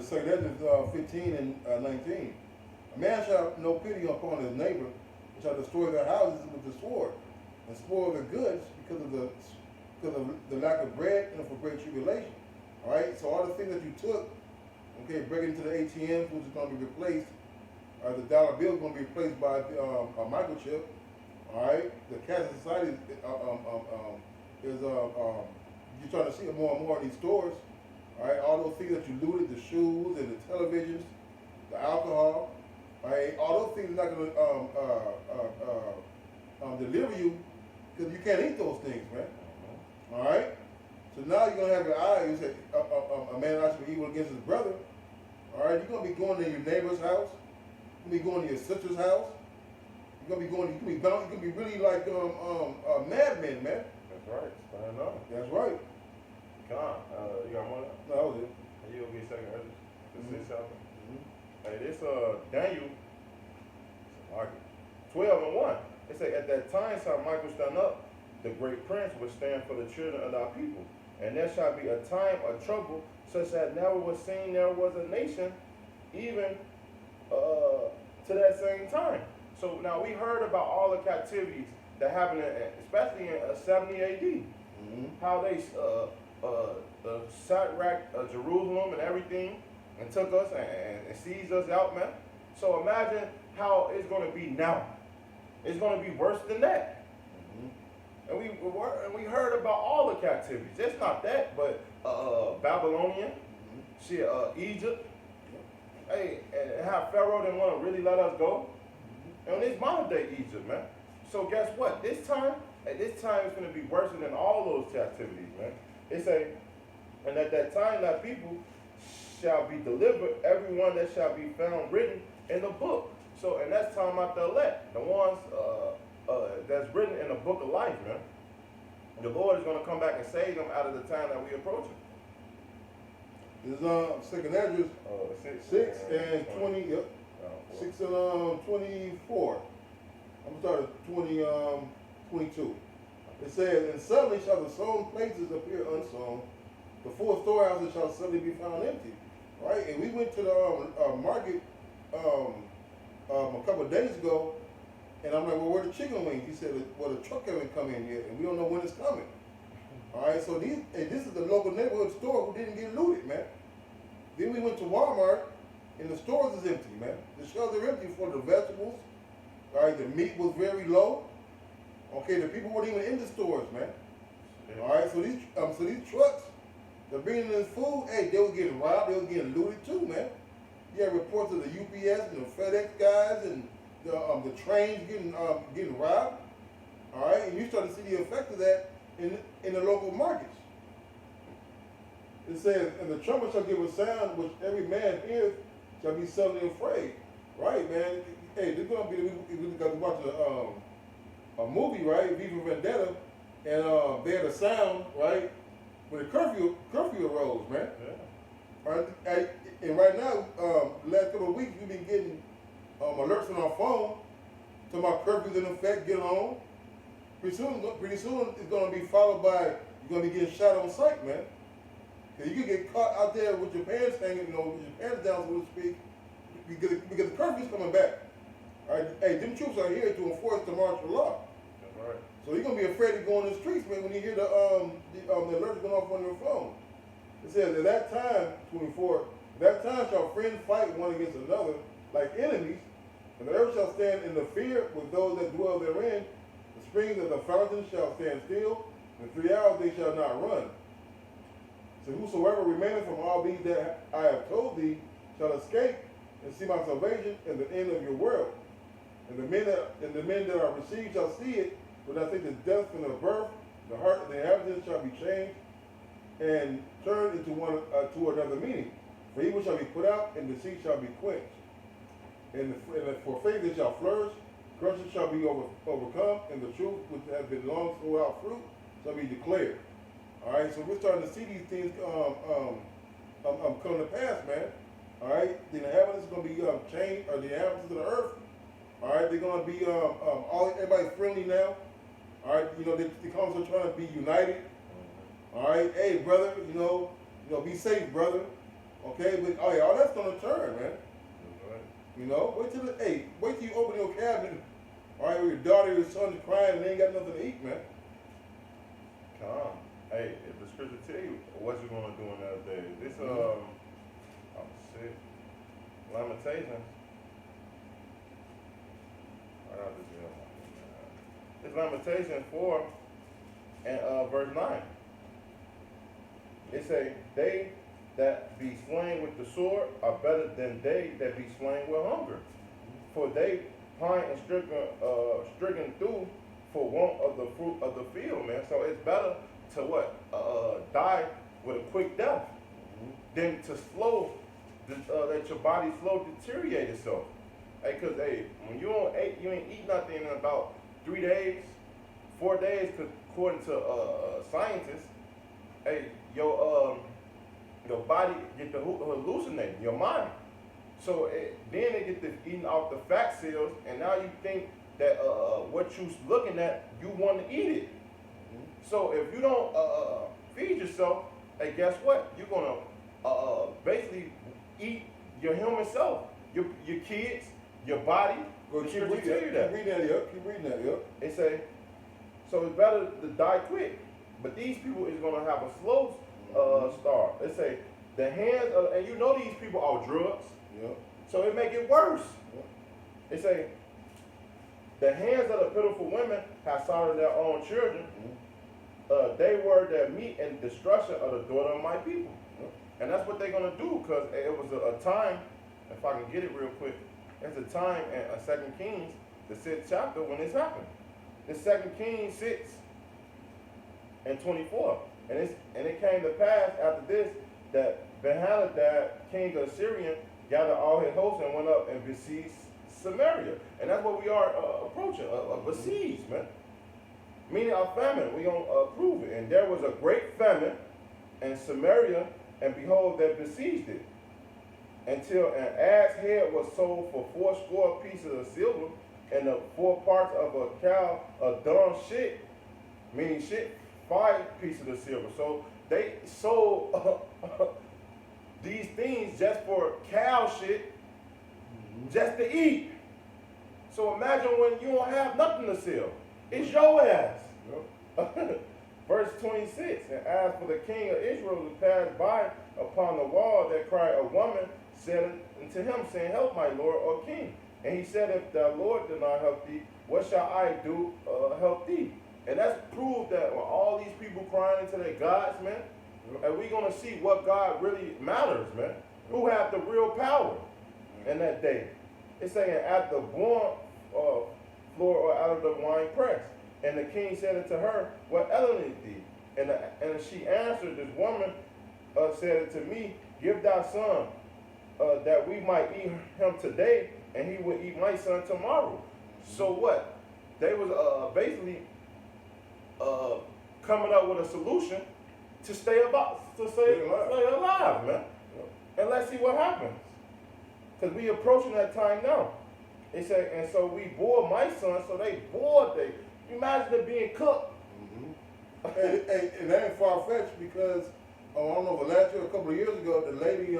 the second Ezra 15 and 19. A man shall have no pity upon his neighbor, and shall destroy their houses with the sword, and spoil their goods because of the lack of bread and for great tribulation. All right. So all the things that you took, okay, bring it into the ATMs, which is going to be replaced. The dollar bill is going to be replaced by a microchip. All right. The cash society is you're starting to see it more and more in these stores. All right. All those things that you looted, the shoes and the televisions, the alcohol. All right. All those things are not going to deliver you because you can't eat those things, man. All right. So now you're gonna have your eye. You say a man ought to be evil against his brother. All right. You're gonna be going to your neighbor's house. You're gonna be going to your sister's house. You're gonna be going. You can be really like madmen, man. That's right. Stand up. That's right. Come on. You got more? No, that was it. You gonna be second early? This is something. Mm-hmm. Hey, this Daniel. 12:1. It say at that time shall Michael stand up, the great prince will stand for the children of our people, and there shall be a time of trouble such that never was seen there was a nation, even to that same time. So now we heard about all the captivities that happened, especially in 70 AD. Mm-hmm. How they sacked Jerusalem and everything, and took us and seized us out, man. So imagine how it's going to be now. It's going to be worse than that. And we heard about all the captivities. It's not that, but Babylonian, Egypt. Hey, and how Pharaoh didn't want to really let us go. And it's modern day Egypt, man. So guess what? At this time it's going to be worse than all those captivities, man. They say, and at that time that people shall be delivered, everyone that shall be found written in the book. So, and that's talking about the elect, the ones that's written in the book of life, man. The Lord is going to come back and save them out of the time that we approach it. This is second Ezra 6 and 20. Yep. 6 and 24. I'm gonna start at 22. It says, and suddenly shall the sown places appear unsown, the full storehouses shall suddenly be found empty. Right? And we went to the market a couple of days ago, and I'm like, well, where the chicken wings? He said, well, the truck haven't come in yet, and we don't know when it's coming. All right, so this is the local neighborhood store who didn't get looted, man. Then we went to Walmart, and the stores is empty, man. The shelves are empty for the vegetables. All right, the meat was very low. Okay, the people weren't even in the stores, man. All right, so these trucks, they're bringing in food. Hey, they were getting robbed. They were getting looted too, man. You have reports of the UPS and the FedEx guys and the trains getting robbed. All right, and you start to see the effect of that in the local markets. It says, and the trumpet shall give a sound which every man hears shall be suddenly afraid. Right, man. Hey, there's gonna be we got to watch a movie, right? V for Vendetta, and they had a sound, right? When the curfew arose, man. Yeah. All right, and right now, the last couple of weeks, we've been getting alerts on our phone talking about curfews in effect, get on. Pretty soon it's going to be followed by you're going to be getting shot on sight, man. Because you could get caught out there with your pants hanging, with your pants down, so to speak, because the curfew's coming back. All right, hey, them troops are here to enforce the martial law. That's right. So you're going to be afraid to go in the streets, man, when you hear the alerts going off on your phone. It says, at that time, 24, at that time shall friends fight one against another like enemies, and the earth shall stand in the fear with those that dwell therein. The springs of the fountains shall stand still, and 3 hours they shall not run. So whosoever remaineth from all these that I have told thee shall escape and see my salvation and the end of your world. And the men that are received shall see it, but I think the death from the birth, the heart of the inhabitants shall be changed and turned into to another meaning. For evil shall be put out, and deceit shall be quenched. And for faith it shall flourish, corruption shall be overcome, and the truth which has been long without fruit shall be declared. All right, so we're starting to see these things come to pass, man. All right, the inhabitants are going to be changed, or the inhabitants of the earth. All right, they're going to be everybody's friendly now. All right, they constantly trying to be united. All right, hey brother, be safe, brother. Okay, but oh yeah, all that's gonna turn, man. That's right. You know, wait till you open your cabinet. All right, your daughter, your son is crying and they ain't got nothing to eat, man. Come. Hey, if the scripture tell you what you're gonna do in that day, this I'm sick. Lamentations. Right out this jail. It's Lamentations 4 and verse 9. It say, they that be slain with the sword are better than they that be slain with hunger. For they pine and stricken through for want of the fruit of the field, man. So it's better to what? Die with a quick death than to let your body slow deteriorate itself. Hey, cause hey, when you ain't eat nothing in about 3 days, 4 days, cause according to scientists, hey, your body get to hallucinating, your mind. So then they get to eating off the fat cells, and now you think that what you looking at, you want to eat it. So if you don't feed yourself, hey, guess what? You're gonna basically eat your human self, your kids, your body. Go keep reading that, Keep reading that, yep. They say, so it's better to die quick. But these people is gonna have a slow start. They say the hands of, and you know these people are drugs. Yep. So it make it worse. Yep. They say the hands of the pitiful women have slaughtered their own children. They were their meat and destruction of the daughter of my people. And that's what they're going to do, because it was a time, if I can get it real quick, there's a time in 2 Kings, the 6th chapter, when this happened. The 2 Kings 6 and 24. And it came to pass after this that Ben-Hadad, king of Syria, gathered all his hosts and went up and besieged Samaria. And that's what we are approaching, a besiege, man. Meaning a famine, we gonna prove it. And there was a great famine in Samaria, and behold, they besieged it, until an ass head was sold for 80 pieces of silver, and the 4 parts of a cow, a dung shit, meaning shit, 5 pieces of silver. So they sold these things just for cow shit, just to eat. So imagine when you don't have nothing to sell. It's your ass. Yep. Verse 26, and as for the king of Israel who passed by upon the wall, that cried, a woman said unto him, saying, help my lord, O king. And he said, if the Lord did not help thee, what shall I do help thee? And that's proof that when all these people crying into their gods, man, and we're going to see what God really matters, man. Who have the real power in that day. It's saying, at the born floor or out of the wine press. And the king said unto her, what aileth thee? And she answered, this woman said unto me, give thy son, that we might eat him today, and he will eat my son tomorrow. So what? They was basically coming up with a solution to stay alive, man. And let's see what happens. Because we approaching that time now. They say, and so we bore my son, so they bored they. Imagine it being cooked. And that ain't far-fetched, because I don't know, but last year, a couple of years ago, the lady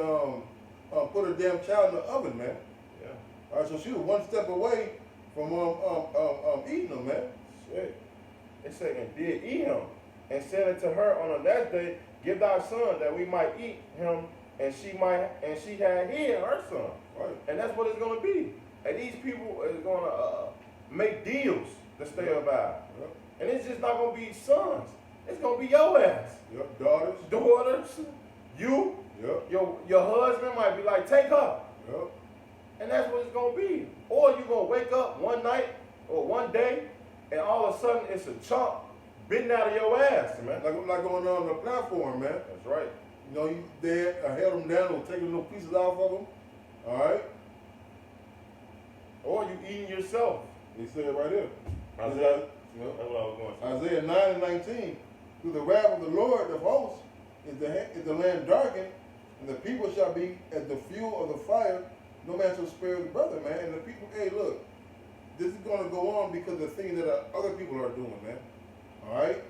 put her damn child in the oven, man. Yeah. All right, so she was one step away from eating them, man. Shit. It said, and did eat him, and said unto her on the last day, give thy son that we might eat him, and she had hid her son. Right. And that's what it's gonna be. And these people is gonna make deals to stay alive. Yep. And it's just not gonna be sons. It's gonna be your ass. Yep. Daughters. You. Yep. Your husband might be like, take her. Yep. And that's what it's gonna be. Or you're gonna wake up one night or one day, and all of a sudden it's a chunk bitten out of your ass, man. Like on the platform, man. That's right. You know, they held them down or taking little pieces off of them. All right. Or you eating yourself. They said it right here. Isaiah. Yep. That's what I was going to say. Isaiah 9 and 19. Through the wrath of the Lord of hosts is the land darkened, and the people shall be as the fuel of the fire. No man shall spare his brother, man. And the people, hey, look, this is going to go on because of the things that other people are doing, man. All right?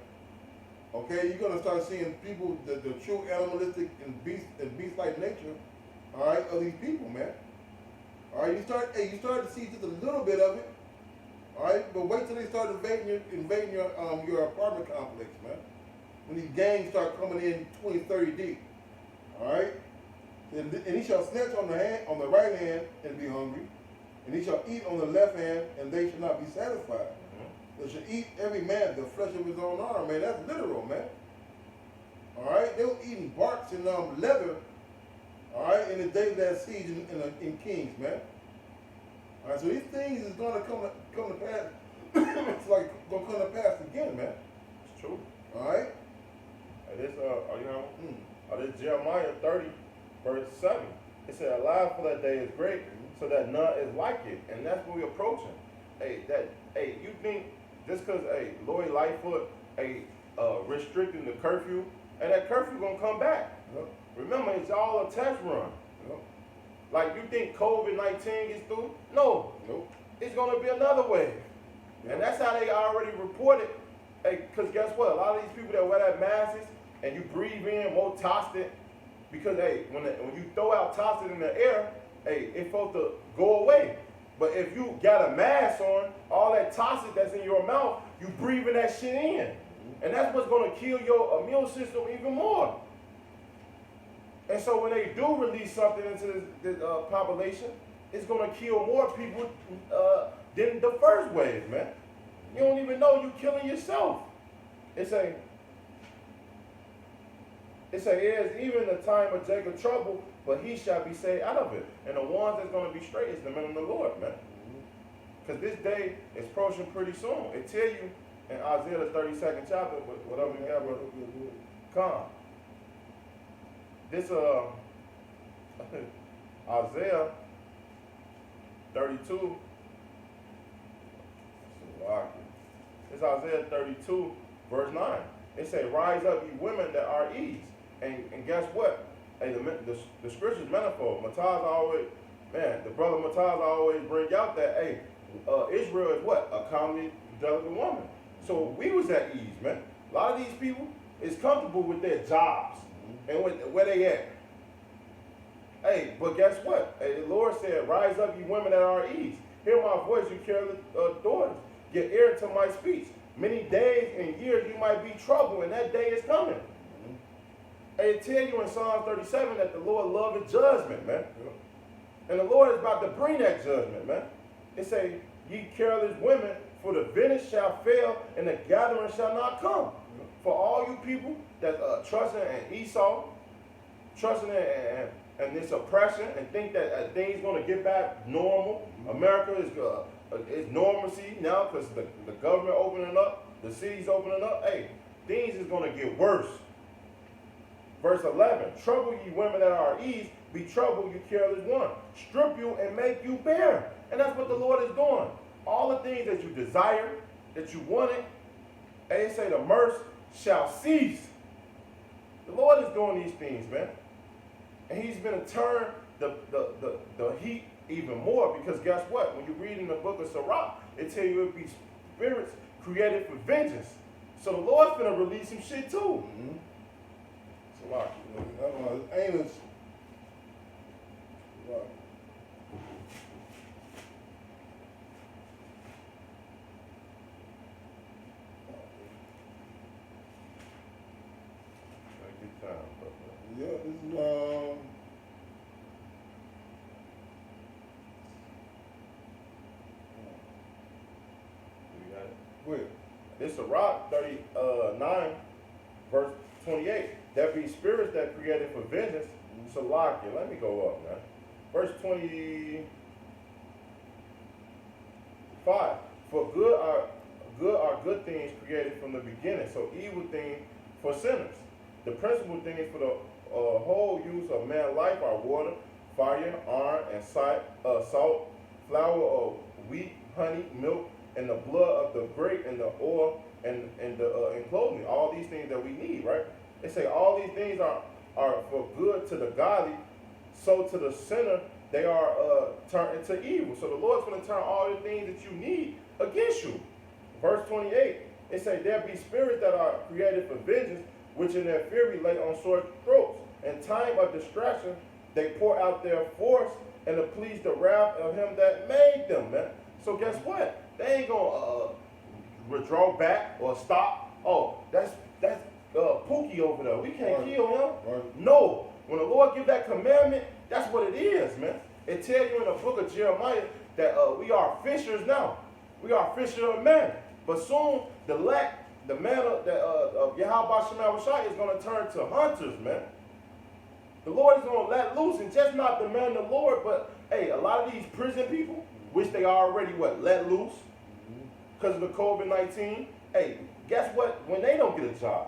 Okay, you're gonna start seeing people, the true animalistic and beast-like nature, all right, of these people, man. All right, you start to see just a little bit of it, all right, but wait till they start invading your apartment complex, man. When these gangs start coming in 20, 30 deep, all right, and he shall snatch on the right hand and be hungry, and he shall eat on the left hand and they shall not be satisfied. They shall eat every man the flesh of his own arm, man. That's literal, man. All right, they were eating barks and leather. All right, in the day of that siege in Kings, man. All right, so these things is gonna come to pass. It's like gonna come to pass again, man. It's true. All right. And this, this Jeremiah 30, verse 7. It said, "Alive for that day is great, so that none is like it." And that's what we're approaching. You think just because Lori Lightfoot restricting the curfew, and that curfew gonna come back. Yep. Remember, it's all a test run. Yep. Like, you think COVID-19 gets through? No. Nope. It's gonna be another wave. Yep. And that's how they already reported. Because guess what? A lot of these people that wear that masks and you breathe in more toxin, because when you throw out toxin in the air, it's supposed to go away. But if you got a mask on, all that toxin that's in your mouth, you breathing that shit in. And that's what's going to kill your immune system even more. And so when they do release something into this population, it's going to kill more people than the first wave, man. You don't even know you're killing yourself. It is even the time of Jacob trouble, but he shall be saved out of it. And the ones that's going to be straight is the men of the Lord, man. Because this day is approaching pretty soon. It tell you in Isaiah the 32nd chapter, whatever you got, brother. Come. This Isaiah 32. It's Isaiah 32, verse 9. It say, "Rise up, ye women that are ease." And guess what? The scripture's manifold. The brother Mataz always bring out that, Israel is what? A commonly delicate woman. So we was at ease, man. A lot of these people is comfortable with their jobs and where they at. But guess what? The Lord said, "Rise up, you women that are at ease. Hear my voice, you careless daughters. Get ear to my speech. Many days and years you might be troubled, and that day is coming." It tell you in Psalm 37 that the Lord loveth judgment, man. And the Lord is about to bring that judgment, man. It say, "Ye careless women, for the vintage shall fail, and the gathering shall not come." For all you people that trusting in Esau, trusting in this oppression, and think that things going to get back normal. America is normalcy now because the government opening up, the cities opening up. Things is going to get worse. Verse 11, "Trouble ye women that are at ease, be troubled, you careless one. Strip you and make you bare." And that's what the Lord is doing. All the things that you desire, that you wanted, and it say the mirth shall cease. The Lord is doing these things, man. And he's going to turn the heat even more, because guess what? When you read in the book of Sirach, it tell you it be spirits created for vengeance. So the Lord's going to release some shit too. Sirach. Amos. Yeah, this is You got it? where? This Sirach 39, verse 28. There be spirits that created for vengeance. Salakia. Let me go up, man. Verse 25. For good are good things created from the beginning, so evil things for sinners. The principal things for the whole use of man's life are water, fire, iron, and salt, flour of wheat, honey, milk, and the blood of the grape, and the oil, and clothing. All these things that we need, right? They say all these things are for good to the godly, so to the sinner they are turned into evil. So the Lord's going to turn all the things that you need against you. Verse 28, It say there be spirits that are created for vengeance, which in their fury lay on sore throats. In time of distraction, they pour out their force and to please the wrath of him that made them, man. So guess what? They ain't gonna withdraw back or stop. Oh, that's Pookie over there. We can't kill him. Right. No. When the Lord give that commandment, that's what it is, man. It tell you in the book of Jeremiah that we are fishers now. We are fishers of men. But soon the manner of Yahweh Shema Rashai is going to turn to hunters, man. The Lord is going to let loose, and just not the man of the Lord, but hey, a lot of these prison people, which they already let loose because of the COVID-19. Hey, guess what? When they don't get a job,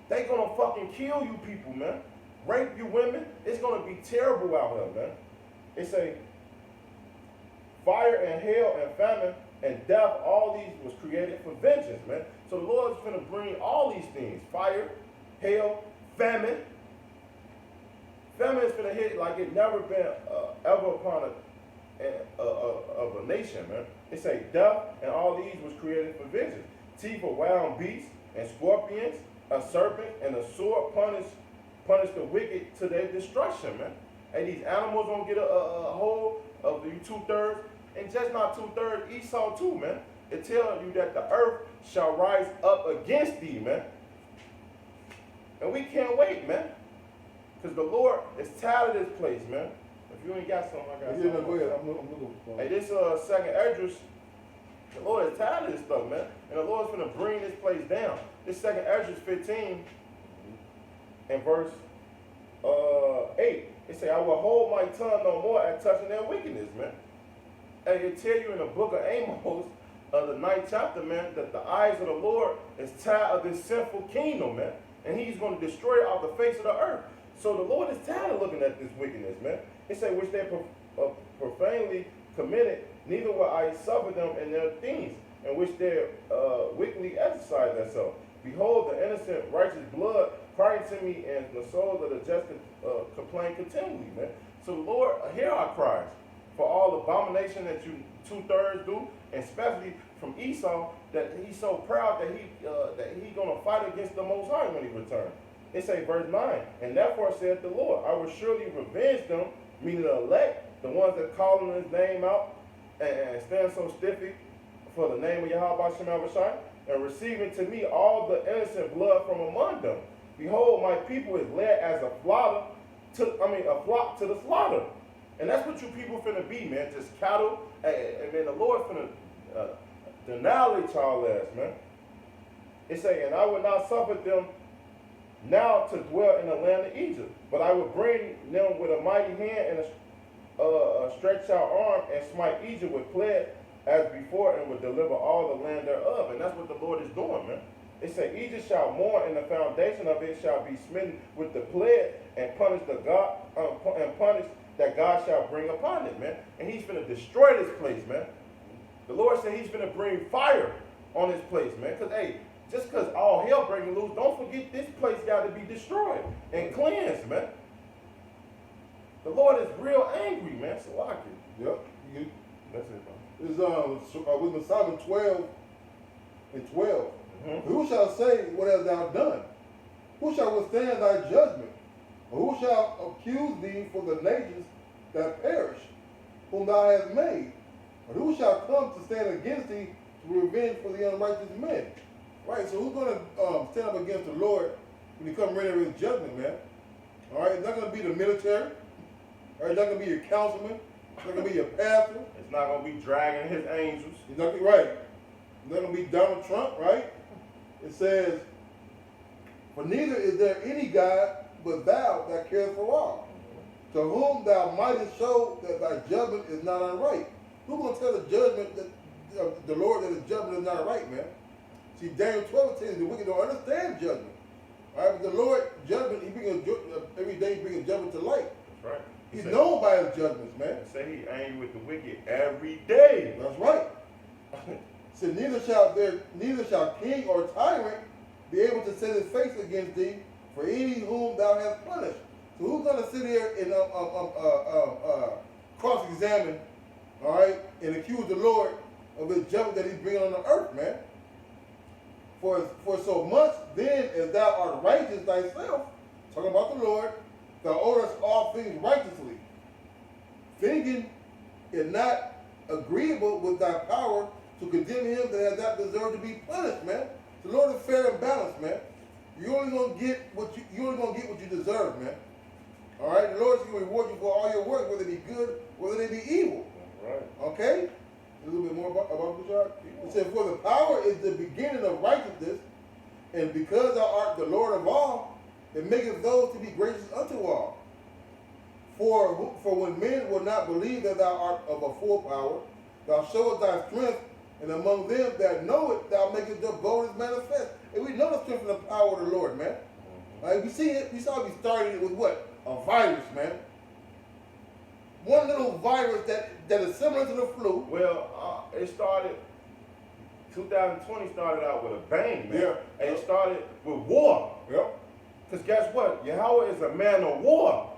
they gonna fucking kill you people, man. Rape you women. It's gonna be terrible out here, man. It say fire and hail and famine and death, all these was created for vengeance, man. So the Lord is gonna bring all these things: fire, hail, famine. Famine is gonna hit like it never been ever upon a nation, man. It say death and all these was created for vengeance. Teeth of wild beasts and scorpions, a serpent and a sword punish the wicked to their destruction, man. And these animals gonna get a hold of you 2/3, and just not 2/3, Esau too, man. It tells you that the earth shall rise up against thee, man. And we can't wait, man. Because the Lord is tired of this place, man. If you ain't got something, I got something. Yeah, go ahead. I'm looking for Hey, this second Esdras, the Lord is tired of this stuff, man. And the Lord's gonna bring this place down. This second Esdras 15 and verse 8. It say, I will hold my tongue no more at touching their wickedness, man. And it tell you in the book of Amos, the 9th chapter, man, that the eyes of the Lord is tired of this sinful kingdom, man. And he's going to destroy it off the face of the earth. So the Lord is tired of looking at this wickedness, man. It say, which they profanely committed, neither will I suffer them in their things, in which they wickedly exercise themselves. Behold, the innocent righteous blood crying to me, and the souls of the just complain continually, man. So the Lord, hear our cries for all abomination that you 2/3 do, and especially from Esau, that he's so proud that he gonna fight against the Most High when he returns. It say verse 9, and therefore saith the Lord, I will surely revenge them, meaning the elect, the ones that call on his name out and stand so stiffly for the name of Yahweh Shema Rashai, and receiving to me all the innocent blood from among them. Behold, my people is led as a flock to the slaughter. And that's what you people finna be, man. Just cattle. And man, the Lord finna annihilate y'all ass, man. It say, and I will not suffer them now to dwell in the land of Egypt, but I will bring them with a mighty hand and a stretched out arm, and smite Egypt with plague as before, and will deliver all the land thereof. And that's what the Lord is doing, man. It say, Egypt shall mourn, and the foundation of it shall be smitten with the plague, and punish that God shall bring upon it, man. And he's finna destroy this place, man. The Lord said he's finna bring fire on this place, man. Because, hey, just because all hell breaking loose, don't forget this place got to be destroyed and cleansed, man. The Lord is real angry, man. So I can. Yep. That's it, man. It's wisdom Solomon 12 and 12. Mm-hmm. Who shall say, what hast thou done? Who shall withstand thy judgment? Or who shall accuse thee for the nations that perish, whom thou hast made? Or who shall come to stand against thee to revenge for the unrighteous men? Right, so who's going to stand up against the Lord when he comes ready with his judgment, man? All right, it's not going to be the military. All right, it's not going to be your councilman. It's not going to be your pastor. It's not going to be dragging his angels. It's not right. It's not going to be Donald Trump, right? It says, for neither is there any God but thou that careth for all, to whom thou mightest show that thy judgment is not unright. Who's going to tell the judgment that the Lord that his judgment is not right, man? See, Daniel 12 tells you the wicked don't understand judgment. All right, but the Lord judgment, he brings every day he brings judgment to light. That's right. He's known by his judgments, man. Say he angry with the wicked every day. That's right. So neither shall king or tyrant be able to set his face against thee for any whom thou hast punished. So who's going to sit here and cross-examine, all right, and accuse the Lord of his judgment that he's bringing on the earth, man? For so much then as thou art righteous thyself, talking about the Lord, thou orderest all things righteously, thinking it not agreeable with thy power to condemn him that has not deserved to be punished, man. The Lord is fair and balanced, man. You only gonna get what you deserve, man. All right, the Lord's gonna reward you for all your work, whether it be good, whether it be evil. Right. Okay. A little bit more about Bishop. It said, "For the power is the beginning of righteousness, and because thou art the Lord of all, it maketh those to be gracious unto all. For when men will not believe that thou art of a full power, thou showest thy strength, and among them that know it, thou makest the boldness manifest." And we know the strength and the power of the Lord, man. Like we see it, we saw we started it with what? A virus, man. One little virus that is similar to the flu. Well, it started, 2020 started out with a bang, man. Yeah. And it started with war. Yep. Because guess what? Yahweh is a man of war.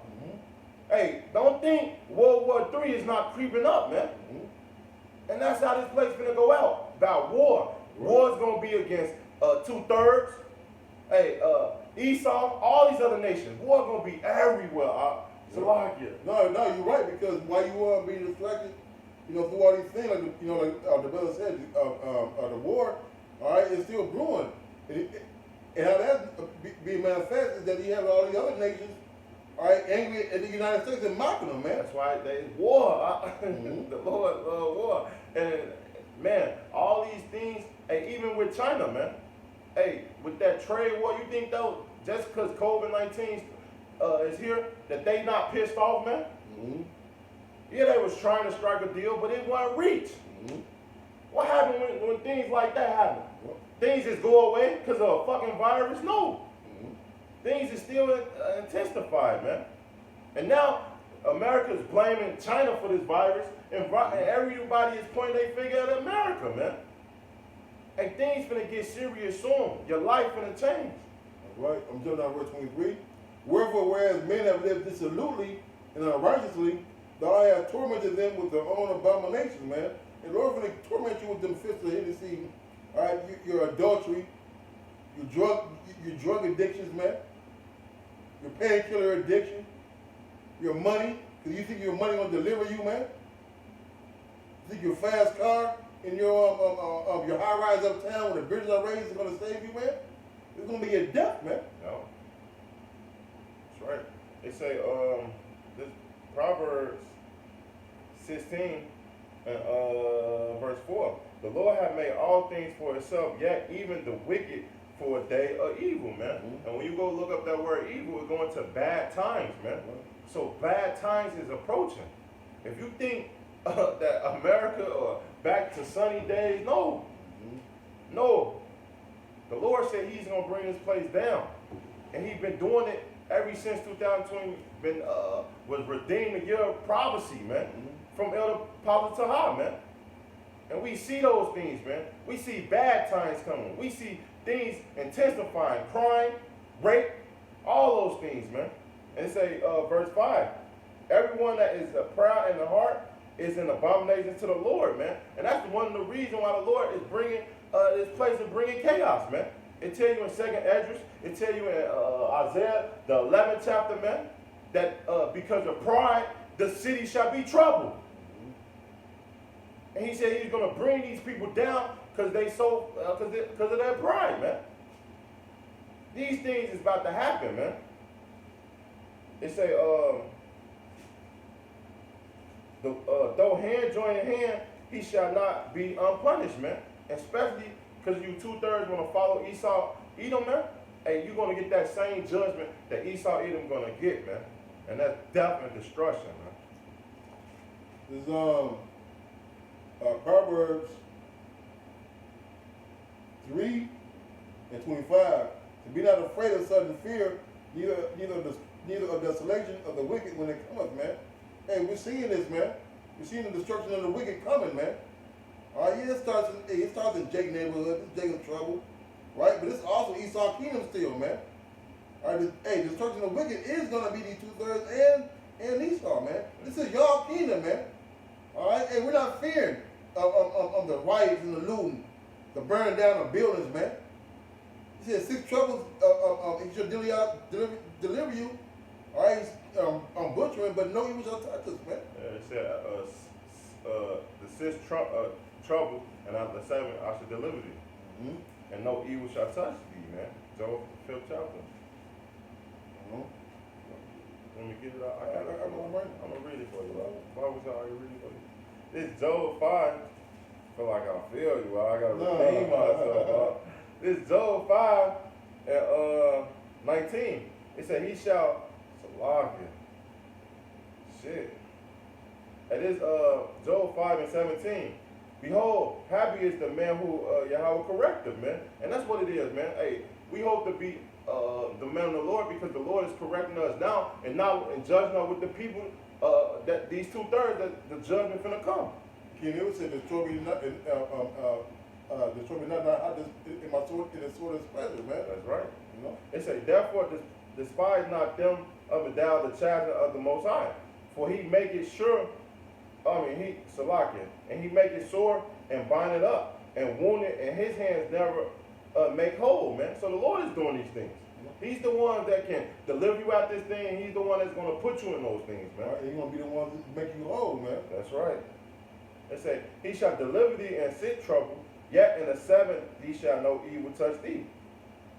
Hey, don't think World War III is not creeping up, man. And that's how this place gonna go out. About war. War is gonna be against 2/3. Hey, Esau, all these other nations. War gonna be everywhere. Slovakia. No, you're right, because while you are being distracted, through all these things, like the brother said, the war, all right, it's still brewing. And how that's being manifested is that you have all these other nations, all right, angry at the United States and mocking them, man. That's why there's war. The Lord war. And man, all these things, hey, even with China, man. Hey, with that trade war, you think though, just because COVID-19 is here, that they not pissed off, man? Yeah, they was trying to strike a deal, but it wasn't reached. What happened when things like that happen? Things just go away because of a fucking virus? No. Things is still intensified, man. And now America is blaming China for this virus, and everybody is pointing their finger at America, man. And things finna get serious soon. Your life finna change. That's right. I'm jumping down to verse 23. "Wherefore, whereas men have lived dissolutely and unrighteously, thou hast tormented them with their own abomination, man." And the Lord finna torment you with them fits of Hennessy, all right, your adultery, your drug addictions, man, your painkiller addiction, your money, because you think your money gonna deliver you, man. You think your fast car in your high-rise uptown when the bridges are raised is gonna save you, man? It's gonna be your death, man. No. That's right. They say, this Proverbs 16 and verse 4. "The Lord hath made all things for himself, yet even the wicked for a day of evil," man. And when you go look up that word evil, it's going to bad times, man. So bad times is approaching. If you think that America or back to sunny days, no. No. The Lord said he's going to bring this place down. And he's been doing it ever since 2020 was redeemed the year of prophecy, man. From Elder Pablo Taha, man. And we see those things, man. We see bad times coming. We see things intensifying, crime, rape, all those things, man. And it say, verse 5, "Everyone that is proud in the heart is an abomination to the Lord," man. And that's one of the reasons why the Lord is bringing this place and bringing chaos, man. It tell you in 2nd Esdras, it tell you in Isaiah, the 11th chapter, man, that because of pride, the city shall be troubled. And he said he's going to bring these people down because of their pride, man. These things is about to happen, man. They say, though hand join in hand, he shall not be unpunished, man. Especially because you 2/3 want to follow Esau, Edom, man. Hey, you're going to get that same judgment that Esau, Edom going to get, man. And that's death and destruction, man. There's Proverbs 3 and 25. "To be not afraid of sudden fear, neither of desolation of the wicked when it cometh," man. Hey, we're seeing this, man. We're seeing the destruction of the wicked coming, man. All right, yeah, it starts in Jake neighborhood. It's Jacob's trouble, right? But it's also Esau kingdom still, man. All right, destruction of the wicked is gonna be these 2/3 and Esau, man. This is y'all kingdom, man. All right, and we're not fearing of the riots and the looting, the burning down of buildings, man. He said 6 troubles, he shall deliver you. All right, I'm butchering, but no evil shall touch us, man. It said, the 6th trouble, and out of the 7 I shall deliver thee. Mm-hmm. And no evil shall touch thee, man. Job 5th chapter. Mm-hmm. Let me get it out. I'm gonna read it for you. Bible said I already read it for you. This Job 5. Feel like I feel you. I gotta redeem myself. This Job 5 and 19. It said he shall Salakia. Shit. It is Job 5 and 17. Behold, happy is the man who Yahweh corrected, man. And that's what it is, man. Hey, we hope to be the man of the Lord because the Lord is correcting us now and not and judging us with the people that these 2/3 that the judgment finna come. King David said, destroy me not, destroy me not out in my sword, in the sword of pleasure, man. That's right. You know? It say, therefore despise not them of the thou the chastisement of the Most High, for he make it sure. He Salakia, and he make it sore and bind it up and wound it, and his hands never make whole, man. So the Lord is doing these things. He's the one that can deliver you out this thing, and he's the one that's going to put you in those things, man. Right, he's going to be the one that make you whole, man. That's right. It say, he shall deliver thee in 6 trouble, yet in the 7th thee shall no evil touch thee.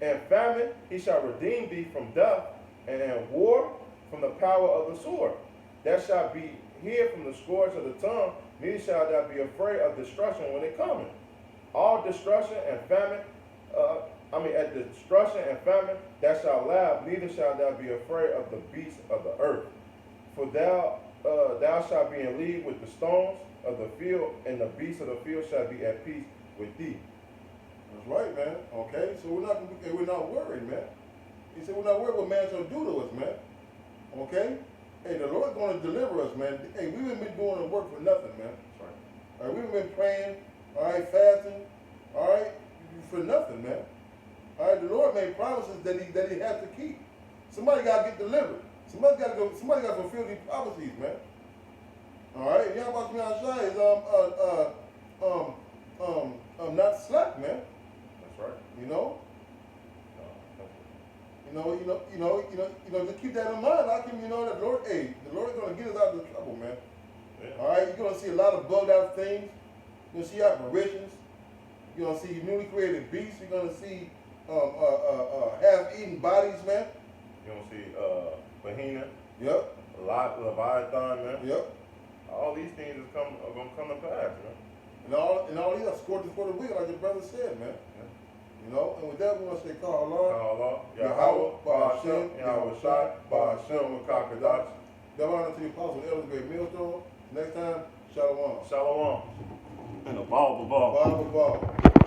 In famine he shall redeem thee from death, and in war from the power of the sword. That shall be hid from the scourge of the tongue, neither shall thou be afraid of destruction when it cometh. All destruction and famine, at destruction and famine, thou shalt laugh, neither shalt thou be afraid of the beasts of the earth. For thou shalt be in league with the stones of the field, and the beasts of the field shall be at peace with thee. That's right, man. Okay, so we're not worried, man. He said we're not worried what man shall do to us, man. Okay? Hey, the Lord's going to deliver us, man. Hey, we haven't been doing the work for nothing, man. That's right. All right, we've been praying, all right, fasting, all right, for nothing, man. All right, the Lord made promises that he has to keep. Somebody got to get delivered. Somebody got to fulfill these prophecies, man. All right, Yahweh Shai is not slack, man. That's right. You know. Just keep that in mind. How can you know that Lord? Hey, the Lord is going to get us out of the trouble, man. Yeah. All right, you're going to see a lot of bugged out things. You're going to see apparitions. You're going to see newly created beasts. You're going to see half-eaten bodies, man. You're going to see Behemoth. Yep. Leviathan, man. Yep. All these things are going to come to pass, man. And all these are scored for the wheel, like your brother said, man. Yeah. You know, and with that, we're going to say, Call Allah, Yahweh, Ba'ashem, Yahweh Shai, Ba'ashem, Kakadash. Double honor to the apostle, Elder Great Millstone. Next time, Shalom. Shalom. And a ball. Ball.